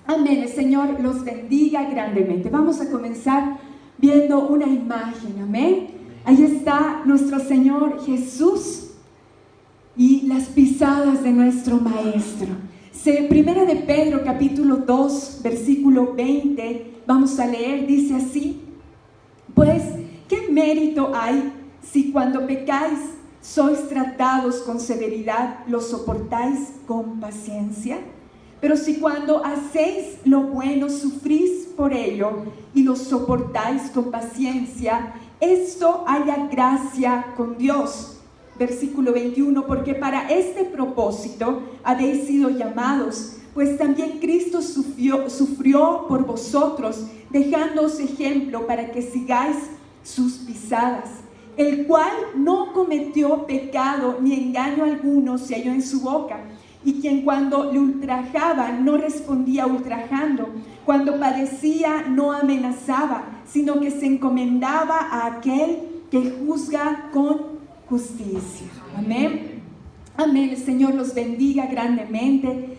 Amén. El Señor los bendiga grandemente. Vamos a comenzar viendo una imagen. Amén. Ahí está nuestro Señor Jesús y las pisadas de nuestro Maestro. Primera de Pedro, capítulo 2, versículo 20. Vamos a leer, dice así: pues, ¿qué mérito hay si cuando pecáis sois tratados con severidad, lo soportáis con paciencia? Pero si cuando hacéis lo bueno sufrís por ello y lo soportáis con paciencia, esto haya gracia con Dios. Versículo 21, porque para este propósito habéis sido llamados, pues también Cristo sufrió por vosotros, dejándoos ejemplo para que sigáis sus pisadas, el cual no cometió pecado ni engaño alguno se halló en su boca, y quien cuando le ultrajaban no respondía ultrajando, cuando padecía no amenazaba, sino que se encomendaba a aquel que juzga con justicia. Amén. Amén. El Señor los bendiga grandemente.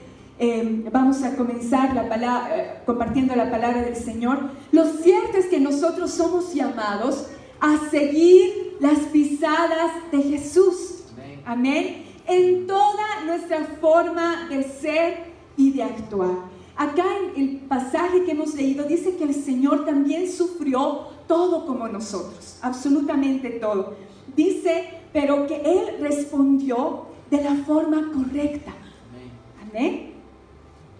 Vamos a comenzar compartiendo la palabra del Señor. Lo cierto es que nosotros somos llamados a seguir las pisadas de Jesús. Amén. En toda nuestra forma de ser y de actuar. Acá en el pasaje que hemos leído dice que el Señor también sufrió todo como nosotros, absolutamente todo. Dice, pero que Él respondió de la forma correcta. Amén.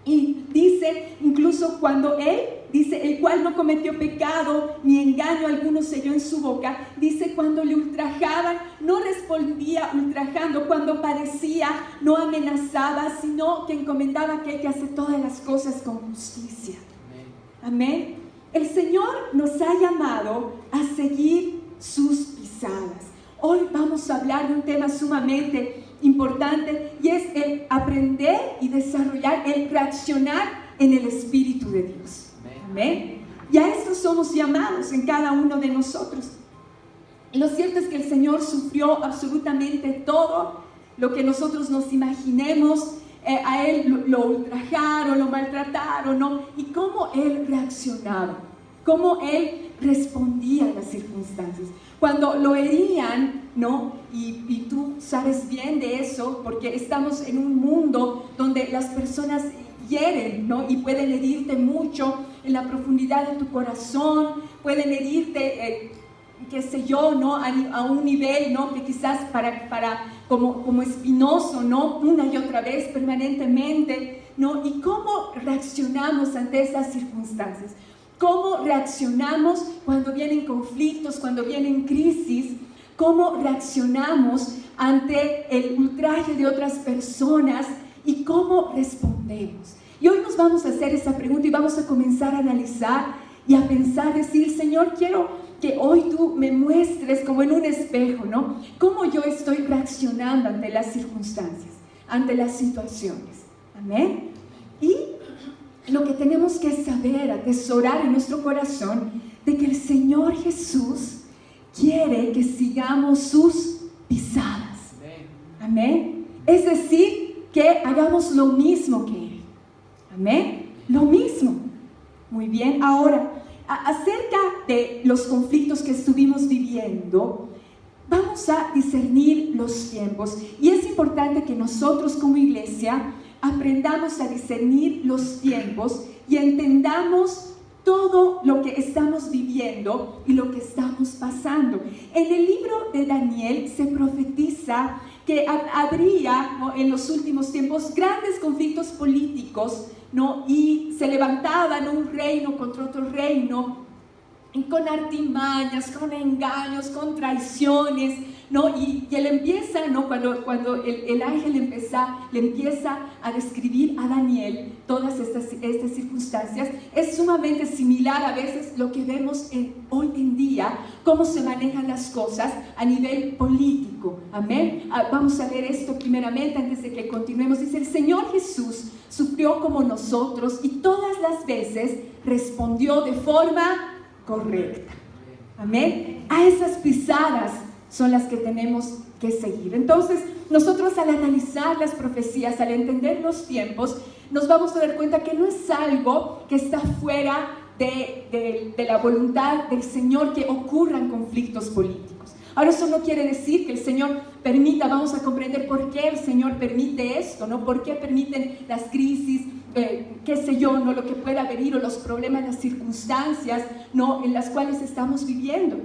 Y dice, incluso cuando Él dice, el cual no cometió pecado ni engaño alguno se halló en su boca, dice, cuando le ultrajaban no respondía ultrajando, cuando padecía no amenazaba, sino que encomendaba a aquel que hace todas las cosas con justicia. Amén. El Señor nos ha llamado a seguir sus pisadas. Hoy vamos a hablar de un tema sumamente importante, y es el aprender y desarrollar, el reaccionar en el Espíritu de Dios. Amén. Y a esto somos llamados en cada uno de nosotros. Y lo cierto es que el Señor sufrió absolutamente todo lo que nosotros nos imaginemos. A Él lo ultrajaron, lo maltrataron, ¿no? Y cómo Él reaccionaba, cómo Él respondía a las circunstancias. Cuando lo herían, ¿no? Y tú sabes bien de eso, porque estamos en un mundo donde las personas hieren, ¿no? Y pueden herirte mucho en la profundidad de tu corazón, pueden herirte, qué sé yo, ¿no? A un nivel, ¿no? Que quizás como espinoso, ¿no? Una y otra vez, permanentemente, ¿no? ¿Y cómo reaccionamos ante esas circunstancias? ¿Cómo reaccionamos cuando vienen conflictos, cuando vienen crisis? ¿Cómo reaccionamos ante el ultraje de otras personas? ¿Y cómo respondemos? Y hoy nos vamos a hacer esa pregunta y vamos a comenzar a analizar y a pensar, decir, Señor, quiero que hoy tú me muestres como en un espejo, ¿no? Cómo yo estoy reaccionando ante las circunstancias, ante las situaciones. Amén. Y lo que tenemos que saber, atesorar en nuestro corazón, de que el Señor Jesús quiere que sigamos sus pisadas. Amén. Es decir, que hagamos lo mismo que Él. Amén. Lo mismo. Muy bien. Ahora, acerca de los conflictos que estuvimos viviendo, vamos a discernir los tiempos. Y es importante que nosotros como iglesia aprendamos a discernir los tiempos y entendamos todo lo que estamos viviendo y lo que estamos pasando. En el libro de Daniel se profetiza que habría, ¿no?, en los últimos tiempos grandes conflictos políticos, ¿no? Y se levantaban un reino contra otro reino, y con artimañas, con engaños, con traiciones, ¿no? Y él empieza, ¿no? Cuando el ángel le empieza a describir a Daniel todas estas circunstancias, es sumamente similar a veces lo que vemos hoy en día, cómo se manejan las cosas a nivel político. Amén. Vamos a leer esto primeramente antes de que continuemos. Dice, el Señor Jesús sufrió como nosotros y todas las veces respondió de forma correcta. Amén. A esas pisadas son las que tenemos que seguir. Entonces, nosotros al analizar las profecías, al entender los tiempos, nos vamos a dar cuenta que no es algo que está fuera de la voluntad del Señor que ocurran conflictos políticos. Ahora, eso no quiere decir que el Señor permita, vamos a comprender por qué el Señor permite esto, ¿no? ¿Por qué permiten las crisis, qué sé yo, ¿no? Lo que pueda venir, o los problemas, las circunstancias, ¿no? En las cuales estamos viviendo.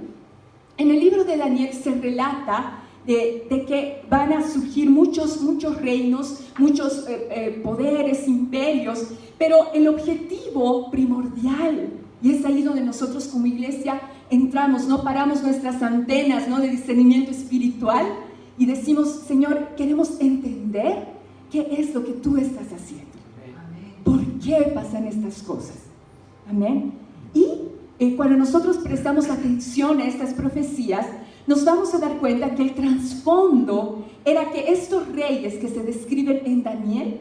En el libro de Daniel se relata de que van a surgir muchos reinos, muchos poderes, imperios, pero el objetivo primordial, y es ahí donde nosotros como iglesia entramos, ¿no? Paramos nuestras antenas, ¿no? De discernimiento espiritual y decimos, Señor, queremos entender qué es lo que tú estás haciendo. ¿Por qué pasan estas cosas? Amén. Y cuando nosotros prestamos atención a estas profecías, nos vamos a dar cuenta que el trasfondo era que estos reyes que se describen en Daniel,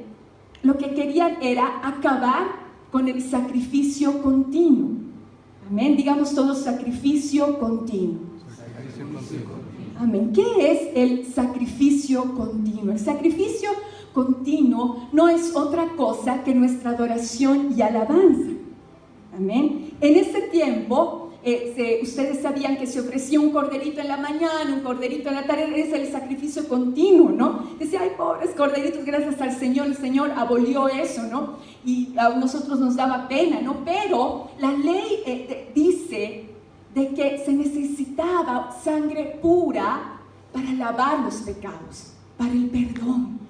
lo que querían era acabar con el sacrificio continuo. Amén, digamos todos, sacrificio continuo. Amén. ¿Qué es el sacrificio continuo? El sacrificio continuo no es otra cosa que nuestra adoración y alabanza. Amén. En ese tiempo, ustedes sabían que se ofrecía un corderito en la mañana, un corderito en la tarde, es el sacrificio continuo, ¿no? Decía, ay, pobres corderitos, gracias al Señor, el Señor abolió eso, ¿no? Y a nosotros nos daba pena, ¿no? Pero la ley dice de que se necesitaba sangre pura para lavar los pecados, para el perdón.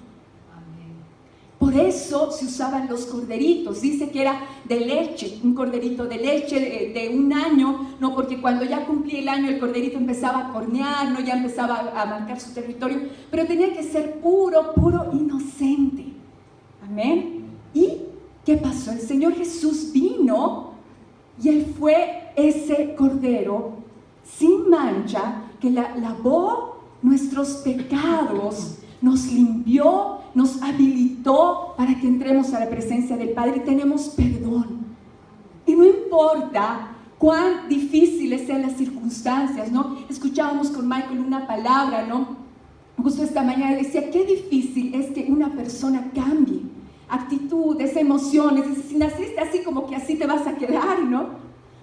Por eso se usaban los corderitos, dice que era de leche, un corderito de leche de un año, no, porque cuando ya cumplía el año el corderito empezaba a cornear, no, ya empezaba a marcar su territorio, pero tenía que ser puro, inocente. Amén. ¿Y qué pasó? El Señor Jesús vino y Él fue ese cordero sin mancha que lavó nuestros pecados, nos limpió, nos habilitó para que entremos a la presencia del Padre y tenemos perdón. Y no importa cuán difíciles sean las circunstancias, ¿no? Escuchábamos con Michael una palabra, ¿no? Justo esta mañana decía, qué difícil es que una persona cambie actitudes, emociones. Si naciste así, como que así te vas a quedar, ¿no?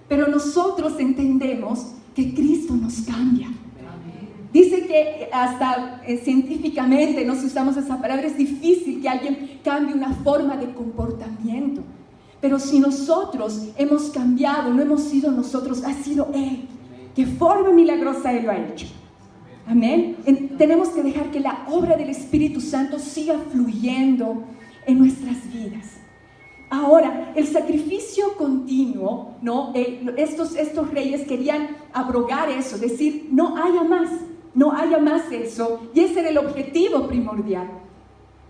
Pero nosotros entendemos que Cristo nos cambia. Dice que hasta científicamente, no si usamos esa palabra, es difícil que alguien cambie una forma de comportamiento. Pero si nosotros hemos cambiado, no hemos sido nosotros, ha sido Él. Que forma milagrosa Él lo ha hecho. Amén. Tenemos que dejar que la obra del Espíritu Santo siga fluyendo en nuestras vidas. Ahora, el sacrificio continuo, ¿no? Estos reyes querían abrogar eso, decir, no haya más eso, y ese era el objetivo primordial.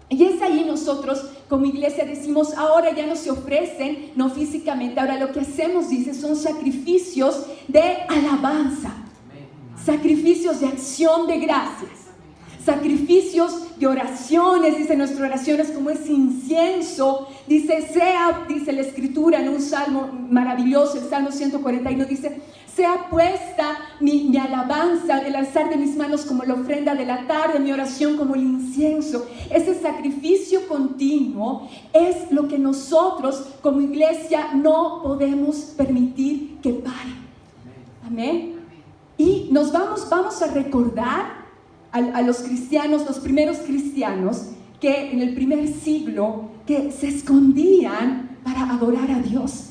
Y es ahí nosotros como iglesia decimos, ahora ya no se ofrecen, no físicamente, ahora lo que hacemos, dice, son sacrificios de alabanza, sacrificios de acción de gracias, sacrificios de oraciones. Dice, nuestra oración es como ese incienso. Dice la Escritura en un salmo maravilloso, el Salmo 141, dice, sea puesta mi alabanza, el alzar de mis manos como la ofrenda de la tarde, mi oración como el incienso. Ese sacrificio continuo es lo que nosotros como iglesia no podemos permitir que pare. Amén. Y nos vamos a recordar a los cristianos, los primeros cristianos, que en el primer siglo que se escondían para adorar a Dios.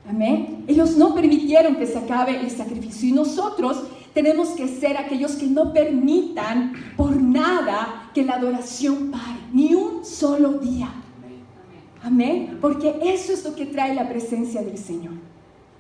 Amén. Ellos no permitieron que se acabe el sacrificio, y nosotros tenemos que ser aquellos que no permitan por nada que la adoración pare, ni un solo día. Amén. Porque eso es lo que trae la presencia del Señor.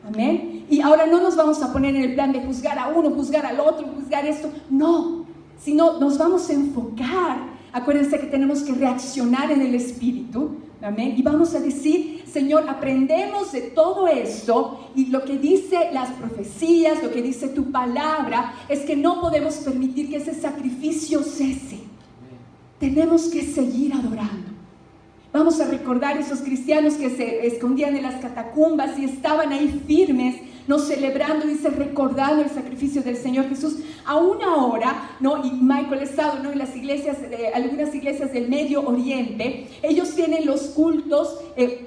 Amén. Y ahora no nos vamos a poner en el plan de juzgar a uno, juzgar al otro, juzgar esto. No, sino nos vamos a enfocar. Acuérdense que tenemos que reaccionar en el Espíritu. Amén. Y vamos a decir, Señor, aprendemos de todo esto, y lo que dice las profecías, lo que dice tu palabra, es que no podemos permitir que ese sacrificio cese. Tenemos que seguir adorando. Vamos a recordar esos cristianos que se escondían en las catacumbas y estaban ahí firmes, ¿no? Celebrando, dice, recordando el sacrificio del Señor Jesús. Aún ahora, ¿no? Y Michael ha estado, ¿no? En las iglesias, algunas iglesias del Medio Oriente, ellos tienen los cultos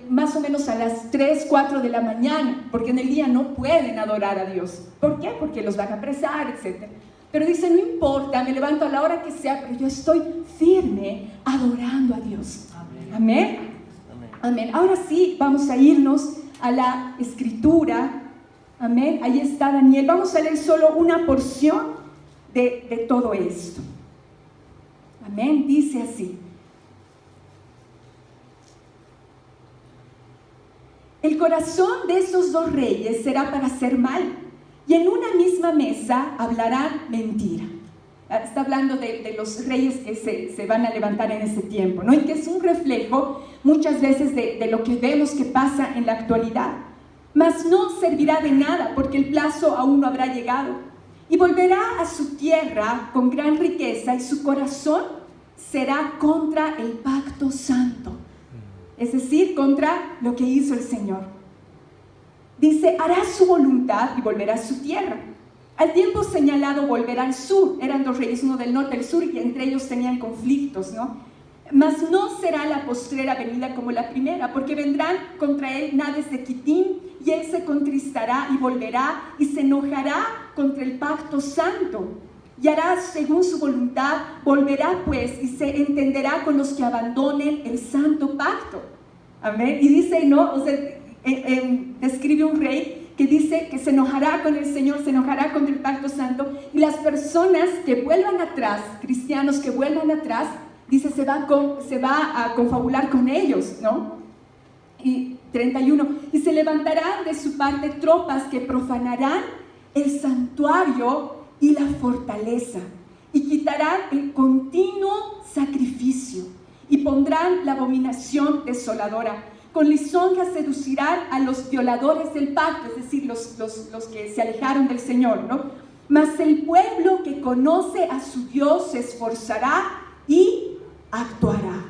más o menos a las 3, 4 de la mañana, porque en el día no pueden adorar a Dios. ¿Por qué? Porque los van a apresar, etc. Pero dice, no importa, me levanto a la hora que sea, pero yo estoy firme adorando a Dios. Amén. Amén. Ahora sí, vamos a irnos a la escritura. Amén. Ahí está Daniel. Vamos a leer solo una porción de todo esto. Amén. Dice así. El corazón de estos dos reyes será para hacer mal, y en una misma mesa hablarán mentira. Está hablando de los reyes que se van a levantar en ese tiempo, ¿no? Y que es un reflejo muchas veces de lo que vemos que pasa en la actualidad. Mas no servirá de nada, porque el plazo aún no habrá llegado. Y volverá a su tierra con gran riqueza, y su corazón será contra el pacto santo. Es decir, contra lo que hizo el Señor. Dice, hará su voluntad y volverá a su tierra. Al tiempo señalado volverá al sur. Eran dos reyes, uno del norte y del sur, y entre ellos tenían conflictos, ¿no? Mas no será la postrera venida como la primera, porque vendrán contra él nades de Quitim, y él se contristará y volverá, y se enojará contra el pacto santo, y hará según su voluntad. Volverá pues y se entenderá con los que abandonen el santo pacto. Amén. Y dice, ¿no? O sea, describe un rey que dice que se enojará con el Señor, se enojará contra el pacto santo, y las personas que vuelvan atrás, cristianos que vuelvan atrás, dice, se va a confabular con ellos, ¿no? Y 31, y se levantarán de su parte tropas que profanarán el santuario y la fortaleza, y quitarán el continuo sacrificio, y pondrán la abominación desoladora. Con lisonjas seducirán a los violadores del pacto, es decir, los que se alejaron del Señor, ¿no? Mas el pueblo que conoce a su Dios se esforzará y actuará.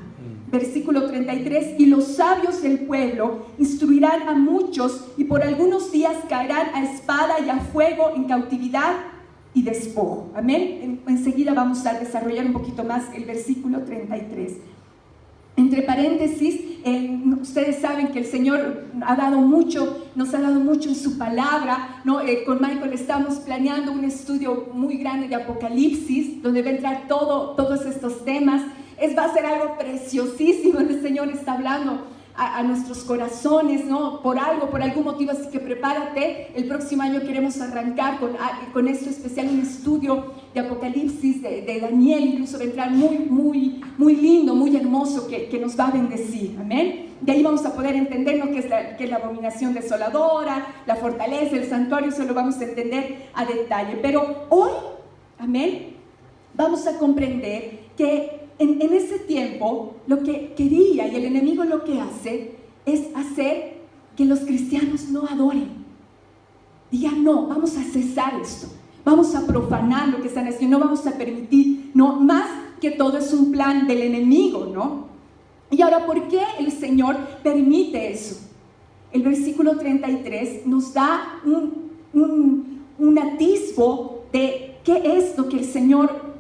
Versículo 33, y los sabios del pueblo instruirán a muchos, y por algunos días caerán a espada y a fuego, en cautividad y despojo. Amén. Enseguida vamos a desarrollar un poquito más el versículo 33. Entre paréntesis, ustedes saben que el Señor nos ha dado mucho en su palabra, ¿no? Con Michael estamos planeando un estudio muy grande de Apocalipsis, donde va a entrar todos estos temas. Va a ser algo preciosísimo. El Señor está hablando a nuestros corazones, ¿no? Por algún motivo, así que prepárate. El próximo año queremos arrancar con esto especial, un estudio de Apocalipsis, de Daniel. Incluso va a entrar muy lindo, muy hermoso, que nos va a bendecir. Amén. De ahí vamos a poder entender, ¿no? qué es la abominación desoladora, la fortaleza, el santuario. Eso lo vamos a entender a detalle. Pero hoy, amén, vamos a comprender que en ese tiempo lo que quería, y el enemigo lo que hace, es hacer que los cristianos no adoren. Digan, no, vamos a cesar esto, vamos a profanar lo que están haciendo, no vamos a permitir, no, más que todo es un plan del enemigo, ¿no? Y ahora, ¿por qué el Señor permite eso? El versículo 33 nos da un atisbo de qué es lo que el Señor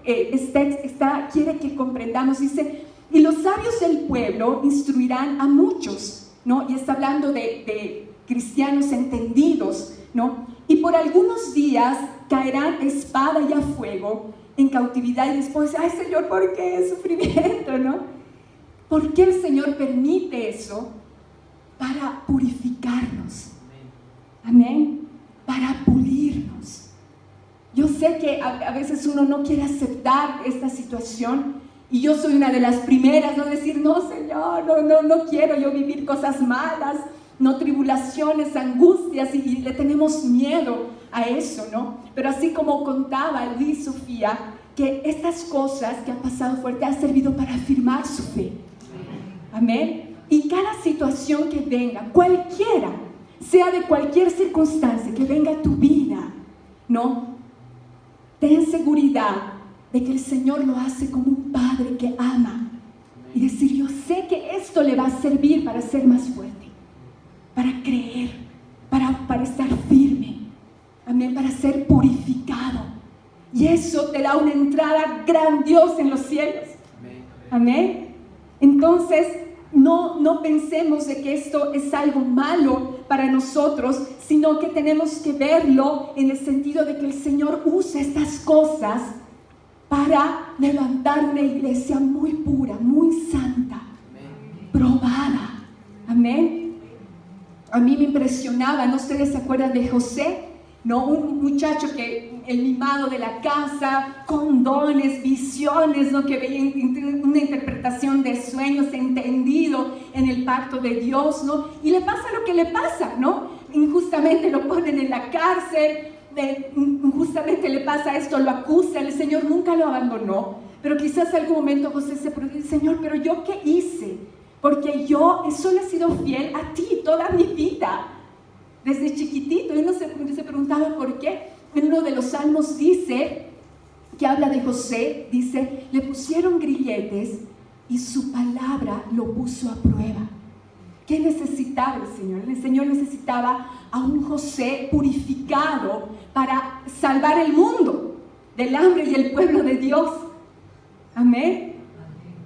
quiere que comprendamos. Dice, y los sabios del pueblo instruirán a muchos, ¿no? Y está hablando de cristianos entendidos, ¿no? Y por algunos días caerán espada y a fuego, en cautividad, y después, ay Señor, ¿por qué sufrimiento, no? ¿Por qué el Señor permite eso? Para purificarnos. Amén. Para pulirnos. Yo sé que a veces uno no quiere aceptar esta situación, y yo soy una de las primeras, no decir, no Señor, no quiero yo vivir cosas malas, no tribulaciones, angustias, y le tenemos miedo a eso, ¿no? Pero así como contaba Luis y Sofía, que estas cosas que han pasado fuerte han servido para afirmar su fe. Amén. Y cada situación que venga, cualquiera, sea de cualquier circunstancia que venga a tu vida, ¿no? Ten seguridad de que el Señor lo hace como un padre que ama. Y decir, yo sé que esto le va a servir para ser más fuerte, para creer, para estar firme. Y eso te da una entrada grandiosa en los cielos. Amén. Entonces, no pensemos de que esto es algo malo para nosotros, sino que tenemos que verlo en el sentido de que el Señor usa estas cosas para levantar una iglesia muy pura, muy santa, probada. Amén. A mí me impresionaba, ¿no? ¿Ustedes se acuerdan de José? ¿No? Un muchacho que el mimado de la casa, con dones, visiones, ¿no? Que veía una interpretación de sueños, entendido en el pacto de Dios, ¿no? Y le pasa lo que le pasa, ¿no? Injustamente lo ponen en la cárcel, injustamente le pasa esto, lo acusan, el Señor nunca lo abandonó, pero quizás en algún momento José se pregunta, Señor, ¿pero yo qué hice? Porque yo solo he sido fiel a ti toda mi vida, desde chiquitito. Y uno se preguntaba por qué. En uno de los salmos dice, que habla de José, dice, le pusieron grilletes y su palabra lo puso a prueba. ¿Qué necesitaba el Señor? El Señor necesitaba a un José purificado para salvar el mundo del hambre y el pueblo de Dios. Amén.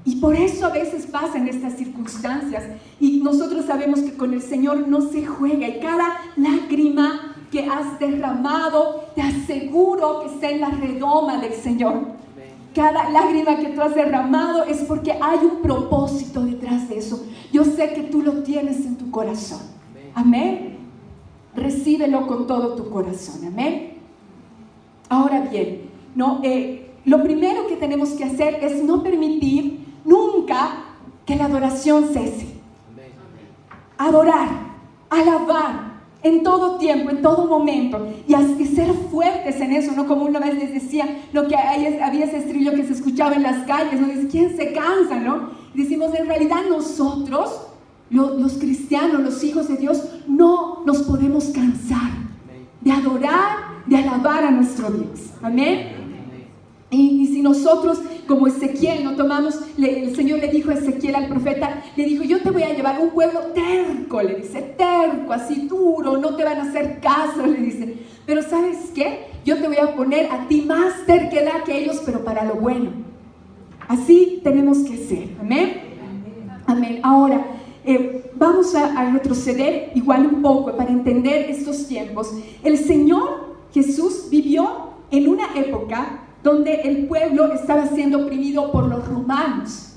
Y por eso a veces pasan estas circunstancias. Y nosotros sabemos que con el Señor no se juega. Y cada lágrima que has derramado, te aseguro que está en la redoma del Señor. Cada lágrima que tú has derramado es porque hay un propósito detrás de eso. Yo sé que tú lo tienes en tu corazón. Amén. Recíbelo con todo tu corazón. Amén. Ahora bien, lo primero que tenemos que hacer es no permitir nunca que la adoración cese. Adorar, alabar en todo tiempo, en todo momento, y ser fuertes en eso, ¿no? Como una vez les decía, lo que había ese estribillo que se escuchaba en las calles, ¿no? Dice, ¿quién se cansa, no? Y decimos, en realidad nosotros, los cristianos, los hijos de Dios, no nos podemos cansar de adorar, de alabar a nuestro Dios. Amén. Y si nosotros, como Ezequiel, no tomamos, el Señor le dijo a Ezequiel, al profeta, le dijo, yo te voy a llevar un pueblo terco, le dice, terco, así duro, no te van a hacer caso, le dice, pero ¿sabes qué? Yo te voy a poner a ti más terquedad que ellos, pero para lo bueno. Así tenemos que ser. Amén. Amén. Ahora, vamos a retroceder igual un poco para entender estos tiempos. El Señor Jesús vivió en una época donde el pueblo estaba siendo oprimido por los romanos.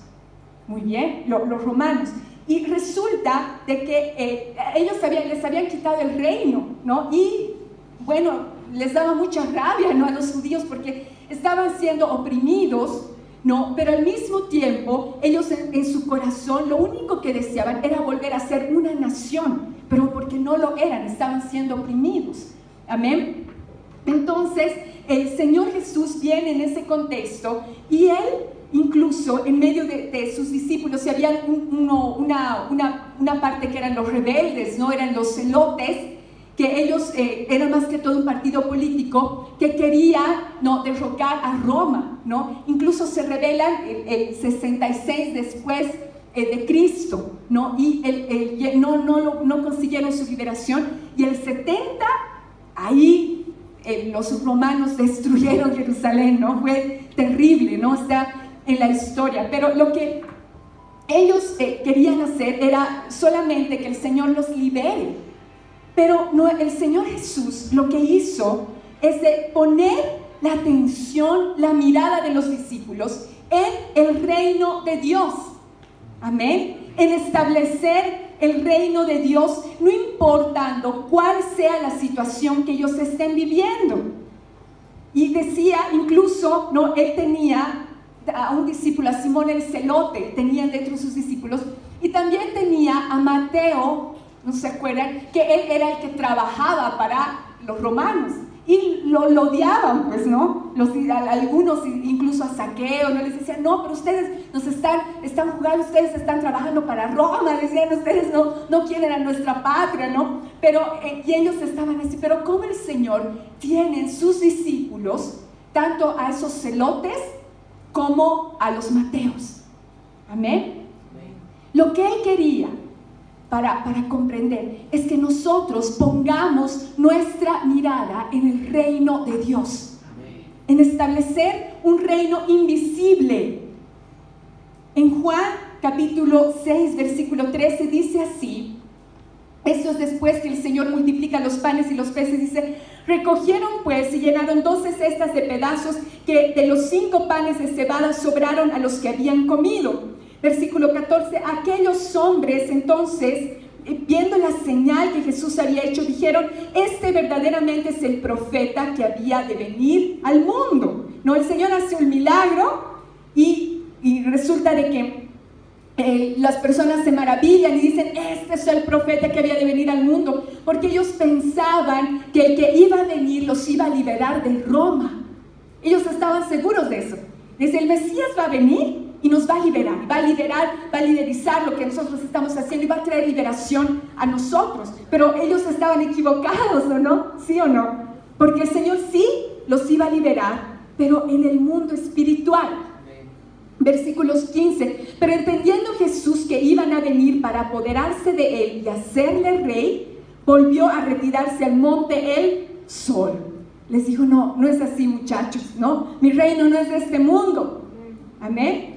Muy bien, los romanos. Y resulta de que ellos les habían quitado el reino, ¿no? Y bueno, les daba mucha rabia, ¿no? A los judíos porque estaban siendo oprimidos, ¿no? Pero al mismo tiempo, ellos en su corazón lo único que deseaban era volver a ser una nación, pero porque no lo eran, estaban siendo oprimidos. Amén. Entonces, el Señor Jesús viene en ese contexto y Él, incluso en medio de sus discípulos, si había una parte que eran los rebeldes, ¿no? Eran los celotes, que ellos eran más que todo un partido político que quería, ¿no?, derrocar a Roma, ¿no? Incluso se rebelan el 66 después de Cristo, ¿no? Y no consiguieron su liberación, y el 70, ahí los romanos destruyeron Jerusalén, ¿no? Fue terrible, ¿no? Está en la historia, pero lo que ellos querían hacer era solamente que el Señor los libere, pero no, el Señor Jesús lo que hizo es de poner la atención, la mirada de los discípulos en el reino de Dios. Amén. En establecer el reino de Dios, no importando cuál sea la situación que ellos estén viviendo. Y decía, incluso, ¿no?, él tenía a un discípulo, a Simón el Celote, tenía dentro de sus discípulos, y también tenía a Mateo, ¿no se acuerdan? Que él era el que trabajaba para los romanos. Y lo odiaban, pues, ¿no? Algunos, incluso a Zaqueo, ¿no? Les decían, no, pero ustedes nos están jugando, ustedes están trabajando para Roma, decían, ustedes no quieren a nuestra patria, ¿no? Pero, y ellos estaban así, pero como el Señor tiene en sus discípulos, tanto a esos celotes, como a los Mateos. Amén. Lo que Él quería para comprender es que nosotros pongamos nuestra mirada en el reino de Dios, en establecer un reino invisible. En Juan capítulo 6, versículo 13 dice así, esto es después que el Señor multiplica los panes y los peces, dice, recogieron pues y llenaron 12 cestas de pedazos que de los 5 panes de cebada sobraron a los que habían comido. Versículo 14, aquellos hombres entonces, viendo la señal que Jesús había hecho, dijeron, este verdaderamente es el profeta que había de venir al mundo. No, el Señor hace un milagro y resulta de que las personas se maravillan y dicen, este es el profeta que había de venir al mundo, porque ellos pensaban que el que iba a venir los iba a liberar de Roma. Ellos estaban seguros de eso. Desde el Mesías va a venir y nos va a liberar, va a liderizar lo que nosotros estamos haciendo y va a traer liberación a nosotros. Pero ellos estaban equivocados, ¿o no? ¿Sí o no? Porque el Señor sí los iba a liberar, pero en el mundo espiritual. Versículos 15, pero entendiendo Jesús que iban a venir para apoderarse de él y hacerle rey, volvió a retirarse al monte él solo. Les dijo, no es así, muchachos, no, mi reino no es de este mundo. Amén.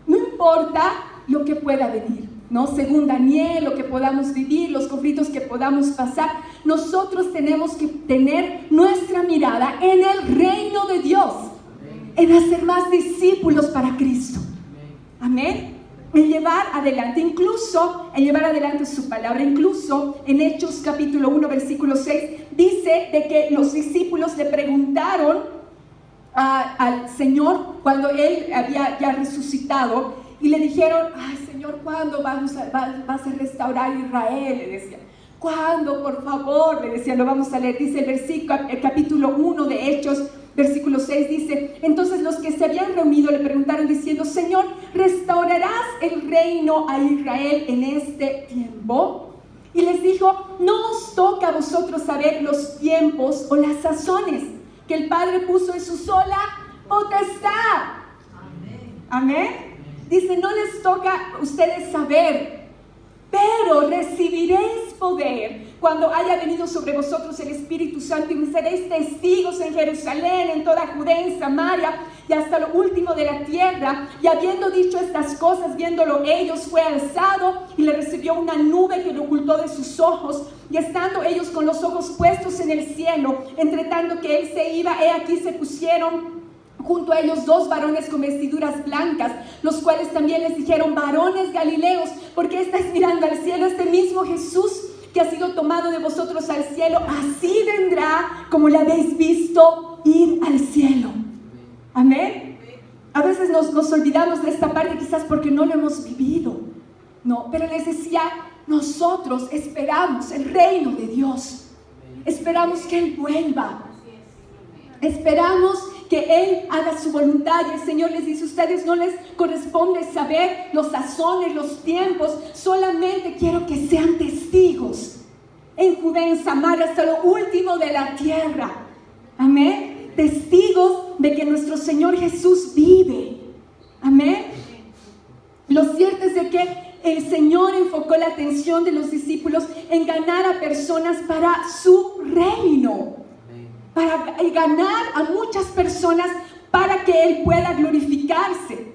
No importa lo que pueda venir, ¿no? Según Daniel, lo que podamos vivir, los conflictos que podamos pasar, nosotros tenemos que tener nuestra mirada en el reino de Dios, en hacer más discípulos para Cristo. Amén. En llevar adelante, incluso en llevar adelante su palabra, incluso en Hechos capítulo 1 versículo 6 dice de que los discípulos le preguntaron al Señor cuando él había ya resucitado y le dijeron, ay Señor, ¿cuándo vas a restaurar Israel? Le decía, ¿cuándo? Por favor, le decía, lo vamos a leer, dice el capítulo 1 de Hechos versículo 6 dice, entonces los que se habían reunido le preguntaron diciendo, Señor, ¿restaurarás el reino a Israel en este tiempo? Y les dijo, no os toca a vosotros saber los tiempos o las sazones que el Padre puso en su sola potestad. Amén. Dice, no les toca a ustedes saber, pero recibiréis poder cuando haya venido sobre vosotros el Espíritu Santo y me seréis testigos en Jerusalén, en toda Judea, en Samaria y hasta lo último de la tierra. Y habiendo dicho estas cosas, viéndolo ellos, fue alzado y le recibió una nube que lo ocultó de sus ojos. Y estando ellos con los ojos puestos en el cielo, entre tanto que él se iba, he aquí se pusieron junto a ellos 2 varones con vestiduras blancas, los cuales también les dijeron, varones galileos, ¿por qué estáis mirando al cielo? Este mismo Jesús que ha sido tomado de vosotros al cielo, así vendrá como le habéis visto ir al cielo. Amén. A veces nos olvidamos de esta parte quizás porque no lo hemos vivido, no, pero les decía, nosotros esperamos el reino de Dios, esperamos que Él vuelva, esperamos que Él haga su voluntad. Y el Señor les dice, a ustedes no les corresponde saber los sazones, los tiempos, solamente quiero que sean testigos en Judea, en Samaria, hasta lo último de la tierra. Amén. Testigos de que nuestro Señor Jesús vive. Amén. Lo cierto es de que el Señor enfocó la atención de los discípulos en ganar a personas para su reino, para ganar a muchas personas para que Él pueda glorificarse.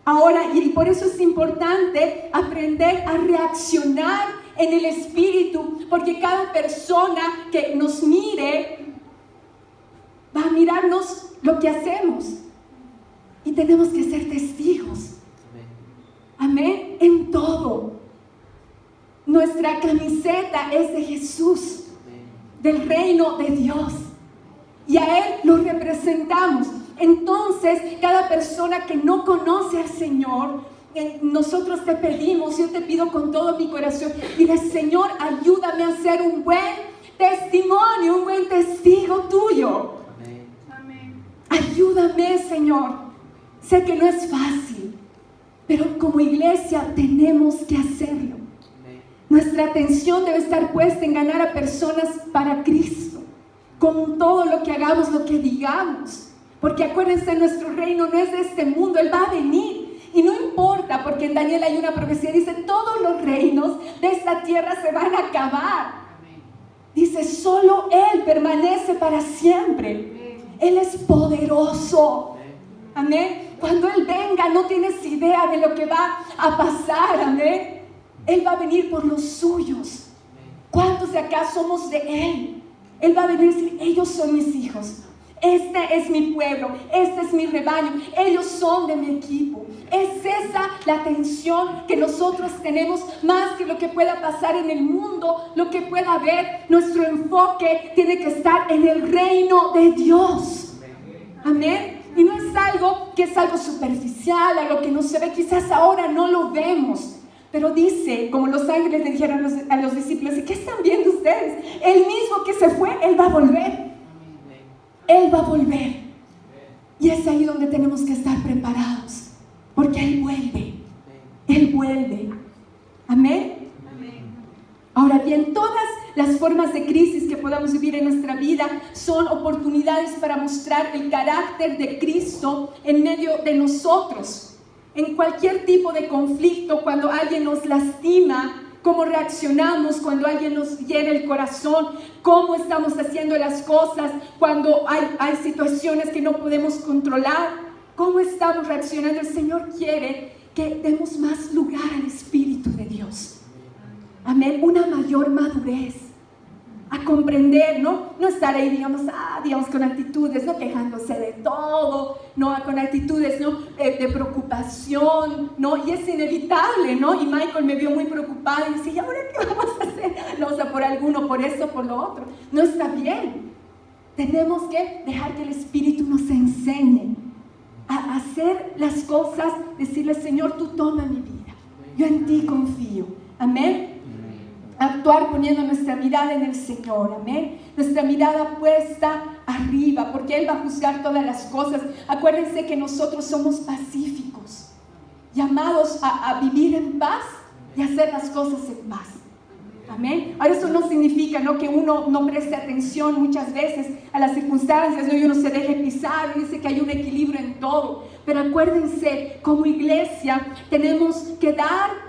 Ahora, y por eso es importante aprender a reaccionar en el Espíritu, porque cada persona que nos mire va a mirarnos lo que hacemos y tenemos que ser testigos. Amén. En todo. Nuestra camiseta es de Jesús, del reino de Dios. Y a Él lo representamos. Entonces, cada persona que no conoce al Señor, nosotros te pedimos, yo te pido con todo mi corazón, dile, Señor, ayúdame a ser un buen testimonio, un buen testigo tuyo. Amén. Ayúdame, Señor. Sé que no es fácil, pero como iglesia tenemos que hacerlo. Amén. Nuestra atención debe estar puesta en ganar a personas para Cristo. Con todo lo que hagamos, lo que digamos. Porque acuérdense, nuestro reino no es de este mundo, Él va a venir. Y no importa, porque en Daniel hay una profecía, dice, todos los reinos de esta tierra se van a acabar. Dice, solo Él permanece para siempre. Él es poderoso. Amén. Cuando Él venga, no tienes idea de lo que va a pasar. Amén. Él va a venir por los suyos. ¿Cuántos de acá somos de Él? Él va a venir y decir, ellos son mis hijos. Este es mi pueblo, este es mi rebaño, ellos son de mi equipo. Es esa la atención que nosotros tenemos, más que lo que pueda pasar en el mundo, lo que pueda haber. Nuestro enfoque tiene que estar en el reino de Dios. Amén. Y no es algo que es algo superficial, algo que no se ve, quizás ahora no lo vemos. Pero dice, como los ángeles le dijeron a los discípulos, ¿qué están viendo ustedes? El mismo que se fue, Él va a volver. Él va a volver. Y es ahí donde tenemos que estar preparados. Porque Él vuelve. Él vuelve. Amén. Ahora bien, todas las formas de crisis que podamos vivir en nuestra vida son oportunidades para mostrar el carácter de Cristo en medio de nosotros. En cualquier tipo de conflicto, cuando alguien nos lastima, cómo reaccionamos cuando alguien nos hiere el corazón, cómo estamos haciendo las cosas cuando hay situaciones que no podemos controlar, cómo estamos reaccionando. El Señor quiere que demos más lugar al Espíritu de Dios. Amén, una mayor madurez, a comprender, no estar ahí, digamos, con actitudes, no quejándose de todo, no con actitudes, no de preocupación, no, y es inevitable, no, y Michael me vio muy preocupada y decía, ¿y ahora qué vamos a hacer? No, o sea, por alguno, por eso, por lo otro, no está bien. Tenemos que dejar que el Espíritu nos enseñe a hacer las cosas, decirle, Señor, tú toma mi vida, yo en ti confío, amén. Actuar poniendo nuestra mirada en el Señor, amén. Nuestra mirada puesta arriba, porque Él va a juzgar todas las cosas. Acuérdense que nosotros somos pacíficos, llamados a vivir en paz y hacer las cosas en paz. Amén. Ahora eso no significa, ¿no?, que uno no preste atención muchas veces a las circunstancias, ¿no?, y uno se deje pisar, y dice que hay un equilibrio en todo. Pero acuérdense, como iglesia tenemos que dar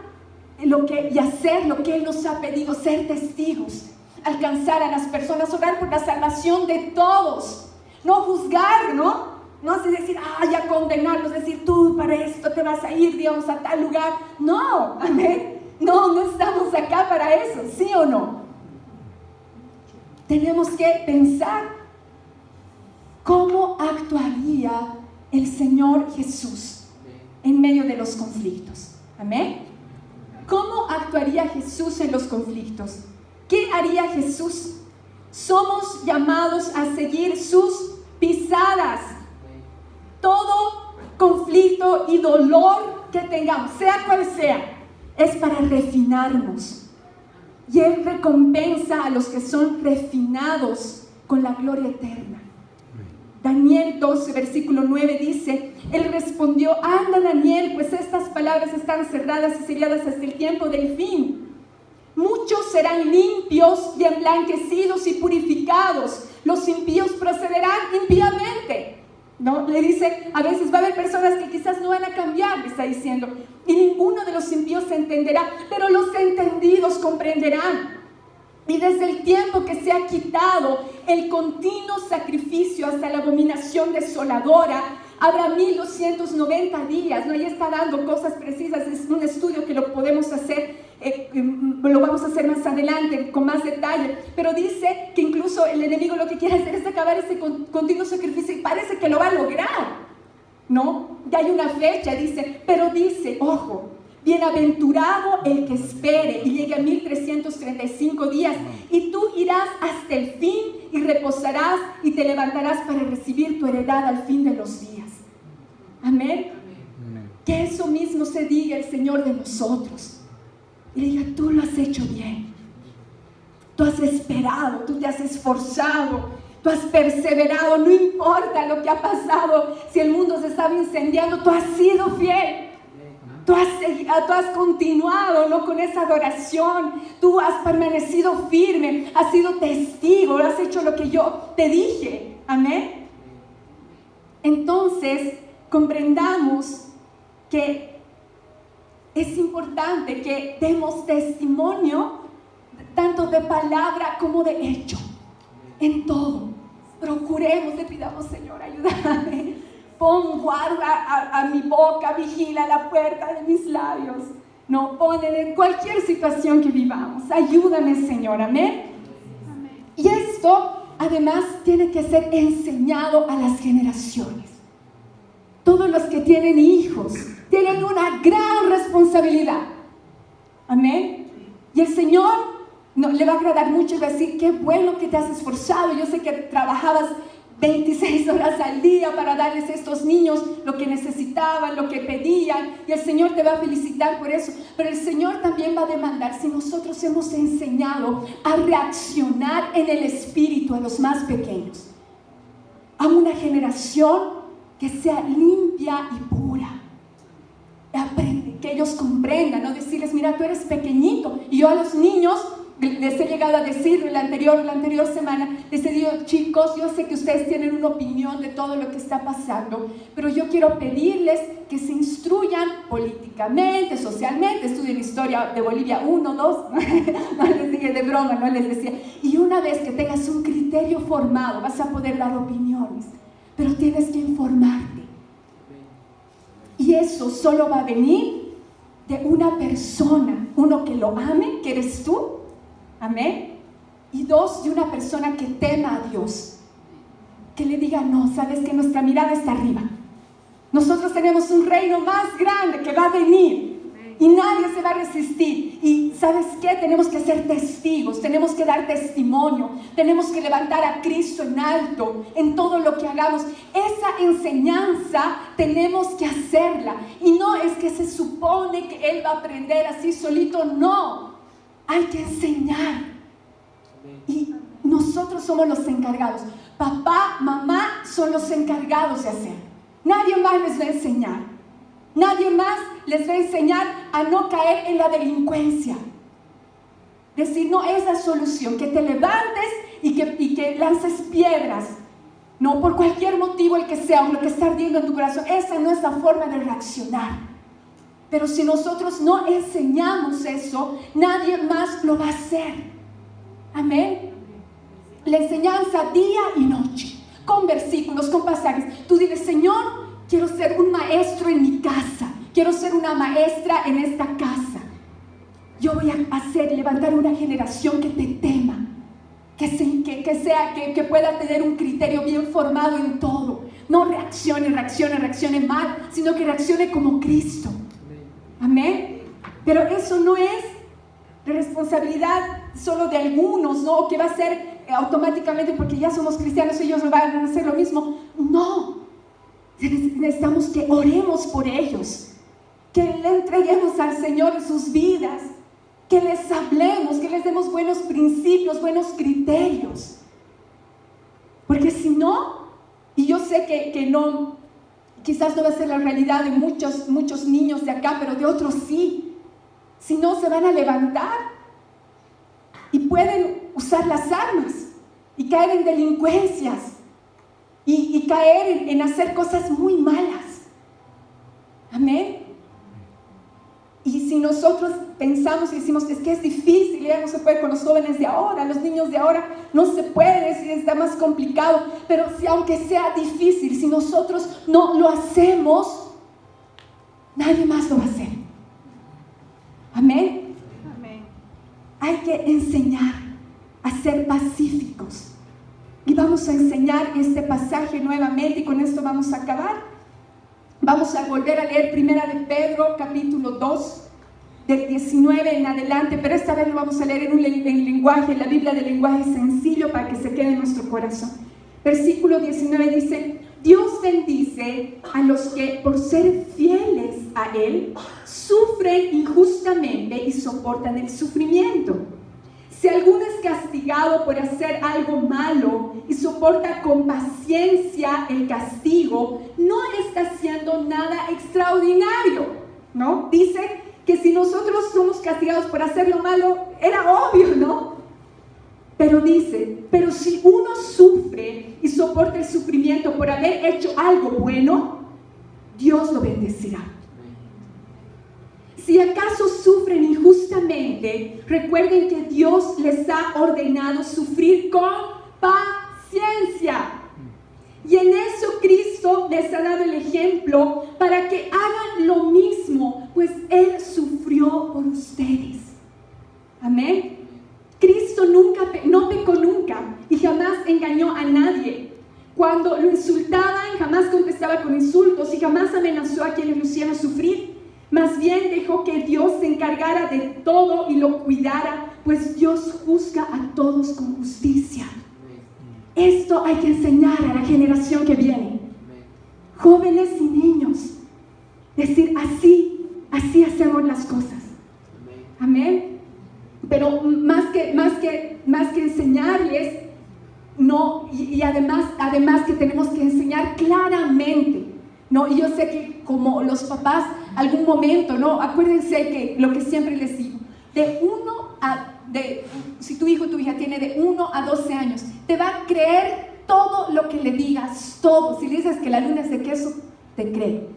y hacer lo que Él nos ha pedido, ser testigos, alcanzar a las personas, orar por la salvación de todos, no juzgar, no así decir, ya condenarlos, decir, tú para esto te vas a ir, digamos, a tal lugar. No, amén, no estamos acá para eso, ¿sí o no? Tenemos que pensar cómo actuaría el Señor Jesús en medio de los conflictos, amén. ¿Cómo actuaría Jesús en los conflictos? ¿Qué haría Jesús? Somos llamados a seguir sus pisadas. Todo conflicto y dolor que tengamos, sea cual sea, es para refinarnos. Y Él recompensa a los que son refinados con la gloria eterna. Daniel 12, versículo 9 dice, Él respondió, anda Daniel, pues estas palabras están cerradas y selladas hasta el tiempo del fin. Muchos serán limpios y emblanquecidos y purificados. Los impíos procederán impíamente. ¿No? Le dice, a veces va a haber personas que quizás no van a cambiar, le está diciendo. Y ninguno de los impíos se entenderá, pero los entendidos comprenderán. Y desde el tiempo que se ha quitado el continuo sacrificio hasta la abominación desoladora, habrá 1290 días, ¿no? Ahí está dando cosas precisas, es un estudio que lo podemos hacer, lo vamos a hacer más adelante con más detalle, pero dice que incluso el enemigo lo que quiere hacer es acabar ese continuo sacrificio y parece que lo va a lograr, ¿no? Ya hay una fecha, pero dice, ojo, bienaventurado el que espere y llegue a 1335 días, y tú irás hasta el fin y reposarás y te levantarás para recibir tu heredad al fin de los días. Amén. Que eso mismo se diga el Señor de nosotros y diga, tú lo has hecho bien, tú has esperado, tú te has esforzado, tú has perseverado, no importa lo que ha pasado, si el mundo se estaba incendiando, tú has sido fiel. Tú has continuado, ¿no?, con esa adoración. Tú has permanecido firme, has sido testigo, has hecho lo que yo te dije. Amén. Entonces, comprendamos que es importante que demos testimonio tanto de palabra como de hecho, en todo. procuremos, le pidamos, Señor, ayúdame. Pon guarda a mi boca, vigila la puerta de mis labios. No, ponen en cualquier situación que vivamos. Ayúdame, Señor, amén. Amén. Y esto, además, tiene que ser enseñado a las generaciones. Todos los que tienen hijos tienen una gran responsabilidad. Amén. Y el Señor le va a agradar mucho y va a decir, qué bueno que te has esforzado. Yo sé que trabajabas 26 horas al día para darles a estos niños lo que necesitaban, lo que pedían, y el Señor te va a felicitar por eso. Pero el Señor también va a demandar si nosotros hemos enseñado a reaccionar en el espíritu a los más pequeños, a una generación que sea limpia y pura. Aprende, que ellos comprendan, no decirles, mira, tú eres pequeñito. Y yo a los niños les he llegado a decir la anterior semana, les he dicho, chicos, yo sé que ustedes tienen una opinión de todo lo que está pasando, pero yo quiero pedirles que se instruyan políticamente, socialmente, estudien historia de Bolivia 1, 2, no les dije de broma, no les decía, y una vez que tengas un criterio formado, vas a poder dar opiniones, pero tienes que informarte. Y eso solo va a venir de una persona, uno que lo ame, que eres tú, amén, y dos, de una persona que tema a Dios, que le diga, no, sabes que nuestra mirada está arriba, nosotros tenemos un reino más grande que va a venir, y nadie se va a resistir, y ¿sabes qué? Tenemos que ser testigos, tenemos que dar testimonio, tenemos que levantar a Cristo en alto, en todo lo que hagamos. Esa enseñanza tenemos que hacerla, y no es que se supone que Él va a aprender así solito, no, hay que enseñar, y nosotros somos los encargados, papá, mamá son los encargados de hacer, nadie más les va a enseñar. Nadie más les va a enseñar a no caer en la delincuencia. Decir, no es la solución, que te levantes y que lances piedras. No, por cualquier motivo el que sea, o lo que está ardiendo en tu corazón. Esa no es la forma de reaccionar. Pero si nosotros no enseñamos eso, nadie más lo va a hacer. Amén. La enseñanza día y noche, con versículos, con pasajes. Tú dices, Señor, quiero ser un maestro en mi casa. Quiero ser una maestra en esta casa. Yo voy a levantar una generación que te tema. Que pueda tener un criterio bien formado en todo. No reaccione mal, sino que reaccione como Cristo. Amén. Pero eso no es responsabilidad solo de algunos, ¿no? Que va a ser automáticamente porque ya somos cristianos, ellos van a hacer lo mismo. No. Necesitamos que oremos por ellos, que le entreguemos al Señor sus vidas, que les hablemos, que les demos buenos principios, buenos criterios. Porque si no, y yo sé que no, quizás no va a ser la realidad de muchos niños de acá, pero de otros sí. Si no, se van a levantar y pueden usar las armas y caer en delincuencias. Y caer en hacer cosas muy malas. Amén. Y si nosotros pensamos y decimos, es que es difícil, ya no se puede con los jóvenes de ahora, los niños de ahora, no se puede, está más complicado. Pero si aunque sea difícil, si nosotros no lo hacemos, nadie más lo va a hacer. Amén. Amén. Hay que enseñar a ser pacíficos. Y vamos a enseñar este pasaje nuevamente y con esto vamos a acabar. Vamos a volver a leer Primera de Pedro, capítulo 2, del 19 en adelante, pero esta vez lo vamos a leer en lenguaje, la Biblia de lenguaje sencillo para que se quede en nuestro corazón. Versículo 19 dice, Dios bendice a los que por ser fieles a Él sufren injustamente y soportan el sufrimiento. Si alguno es castigado por hacer algo malo y soporta con paciencia el castigo, no está haciendo nada extraordinario, ¿no? Dice que si nosotros somos castigados por hacer lo malo, era obvio, ¿no? Pero dice, pero si uno sufre y soporta el sufrimiento por haber hecho algo bueno, Dios lo bendecirá. Si acaso sufren injustamente, recuerden que Dios les ha ordenado sufrir con paciencia. Y en eso Cristo les ha dado el ejemplo para que hagan lo mismo, pues Él sufrió por ustedes. Amén. Cristo no pecó nunca y jamás engañó a nadie. Cuando lo insultaban, jamás contestaba con insultos y jamás amenazó a quienes lo hicieron sufrir. Más bien dejó que Dios se encargara de todo y lo cuidara, pues Dios juzga a todos con justicia. Esto hay que enseñar a la generación que viene. Jóvenes y niños. Decir, así hacemos las cosas. Amén. Pero más que enseñarles, no, y además que tenemos que enseñar claramente, ¿no? Y yo sé que como los papás, algún momento, ¿no? Acuérdense que lo que siempre les digo, si tu hijo o tu hija tiene de 1 a 12 años, te va a creer todo lo que le digas, todo. Si le dices que la luna es de queso, te cree,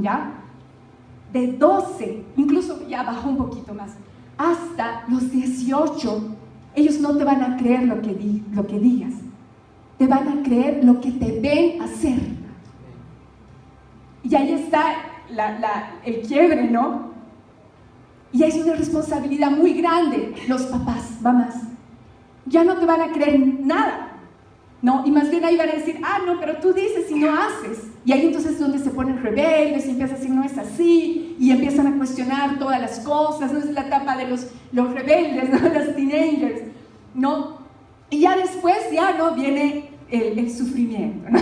¿ya? De 12, incluso ya bajó un poquito más, hasta los 18, ellos no te van a creer lo que digas, te van a creer lo que te ven hacer. Y ahí está el quiebre, ¿no? Y es una responsabilidad muy grande, los papás, mamás. Ya no te van a creer nada, ¿no? Y más bien ahí van a decir, no, pero tú dices y no haces. Y ahí entonces es donde se ponen rebeldes y empiezan a decir, no es así, y empiezan a cuestionar todas las cosas, ¿no? Es la etapa de los rebeldes, ¿no? Los teenagers, ¿no? Y ya después, ¿no? Viene el sufrimiento, ¿no?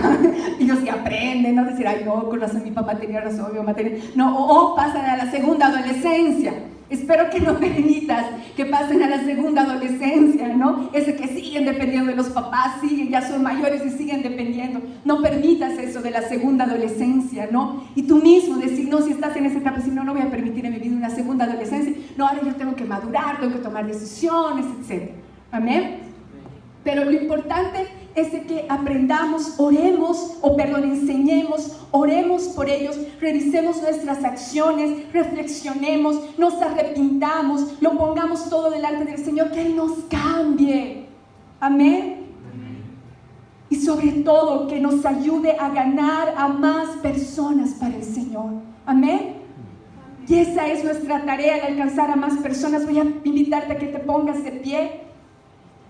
Ellos ya aprenden, ¿no? Decir, ay, no, con razón mi papá tenía razón, mi mamá tenía... No, o pasan a la segunda adolescencia. Espero que no permitas que pasen a la segunda adolescencia, ¿no? Ese que siguen dependiendo de los papás, ya son mayores y siguen dependiendo. No permitas eso de la segunda adolescencia, ¿no? Y tú mismo decir, no, si estás en esa etapa, decir, no voy a permitir en mi vida una segunda adolescencia. No, ahora yo tengo que madurar, tengo que tomar decisiones, etc. Amén. Pero lo importante es de que aprendamos, enseñemos, oremos por ellos, revisemos nuestras acciones, reflexionemos, nos arrepintamos, lo pongamos todo delante del Señor, que Él nos cambie. Amén. Y sobre todo, que nos ayude a ganar a más personas para el Señor. Amén. Y esa es nuestra tarea, el alcanzar a más personas. Voy a invitarte a que te pongas de pie.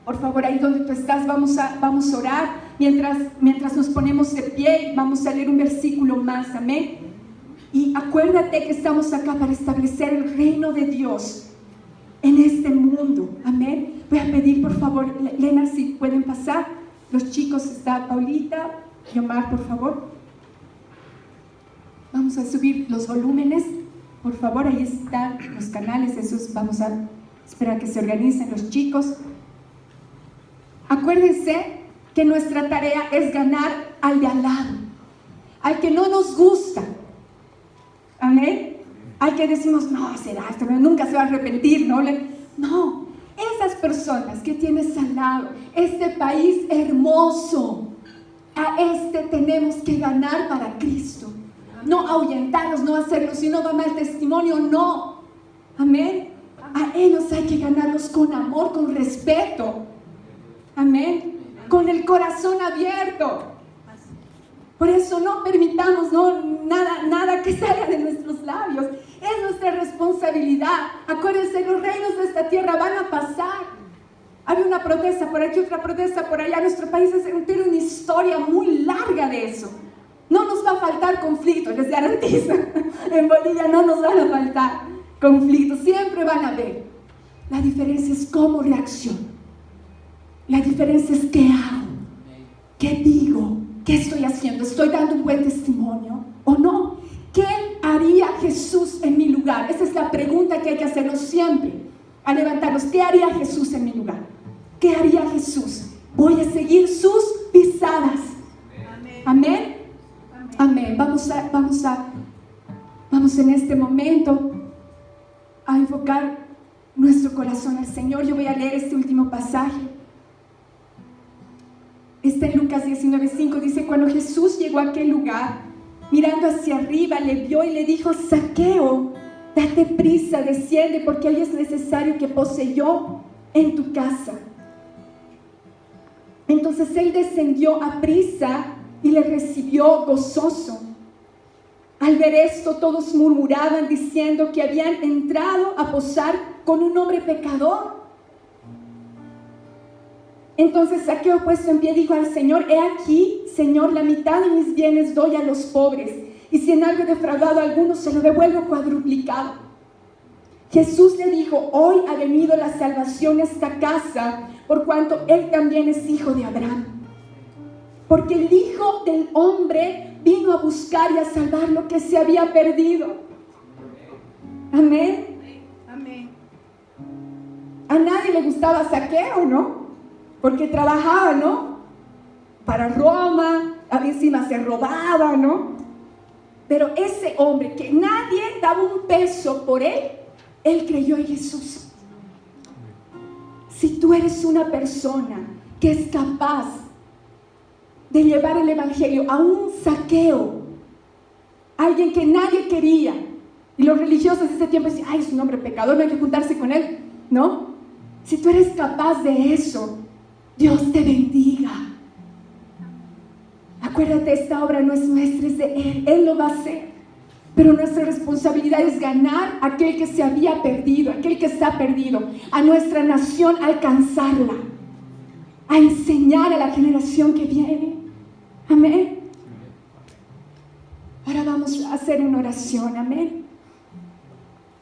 Por favor, ahí donde tú estás, vamos a orar. Mientras nos ponemos de pie, vamos a leer un versículo más, amén. Y acuérdate que estamos acá para establecer el reino de Dios en este mundo, amén. Voy a pedir, por favor, Lena, si pueden pasar. Los chicos, está Paulita y Omar, por favor. Vamos a subir los volúmenes, por favor, ahí están los canales, esos vamos a esperar que se organicen los chicos. Acuérdense que nuestra tarea es ganar al de al lado, al que no nos gusta, amén, al que decimos, no, será esto, nunca se va a arrepentir, ¿no? No, esas personas que tienes al lado, este país hermoso, a este tenemos que ganar para Cristo, no ahuyentarlos, no hacerlos, sino dar mal testimonio, no, amén, a ellos hay que ganarlos con amor, con respeto. Amén, con el corazón abierto. Por eso no permitamos nada que salga de nuestros labios. Es nuestra responsabilidad. Acuérdense, los reinos de esta tierra van a pasar. Hay una protesta por aquí, otra protesta por allá. Nuestro país tiene una historia muy larga de eso. No nos va a faltar conflictos, les garantizo. En Bolivia no nos van a faltar conflictos, siempre van a haber. La diferencia es cómo reacciono. La diferencia es qué hago, qué digo, qué estoy haciendo. ¿Estoy dando un buen testimonio o no? ¿Qué haría Jesús en mi lugar? Esa es la pregunta que hay que hacernos siempre al levantarnos. ¿Qué haría Jesús en mi lugar? ¿Qué haría Jesús? Voy a seguir sus pisadas. Amén. Amén. Vamos en este momento a enfocar nuestro corazón al Señor. Yo voy a leer este último pasaje. Está en Lucas 19:5, dice, cuando Jesús llegó a aquel lugar, mirando hacia arriba, le vio y le dijo, Zaqueo, date prisa, desciende, porque hoy es necesario que pose yo en tu casa. Entonces él descendió a prisa y le recibió gozoso. Al ver esto, todos murmuraban diciendo que habían entrado a posar con un hombre pecador. Entonces Zaqueo, puesto en pie, dijo al Señor: he aquí, Señor, la mitad de mis bienes doy a los pobres, y si en algo he defraudado a alguno, se lo devuelvo cuadruplicado. Jesús le dijo: hoy ha venido la salvación a esta casa, por cuanto él también es hijo de Abraham. Porque el Hijo del Hombre vino a buscar y a salvar lo que se había perdido. Amén. Amén. A nadie le gustaba Zaqueo, ¿no? Porque trabajaba, ¿no? Para Roma, encima se robaba, ¿no? Pero ese hombre que nadie daba un peso por él, él creyó en Jesús. Si tú eres una persona que es capaz de llevar el evangelio a un Zaqueo, alguien que nadie quería, y los religiosos de ese tiempo decían: ay, es un hombre pecador, no hay que juntarse con él, ¿no? Si tú eres capaz de eso, Dios te bendiga. Acuérdate, esta obra no es nuestra, es de Él. Él lo va a hacer. Pero nuestra responsabilidad es ganar a aquel que se había perdido, aquel que está perdido, a nuestra nación alcanzarla, a enseñar a la generación que viene. Amén. Ahora vamos a hacer una oración. Amén.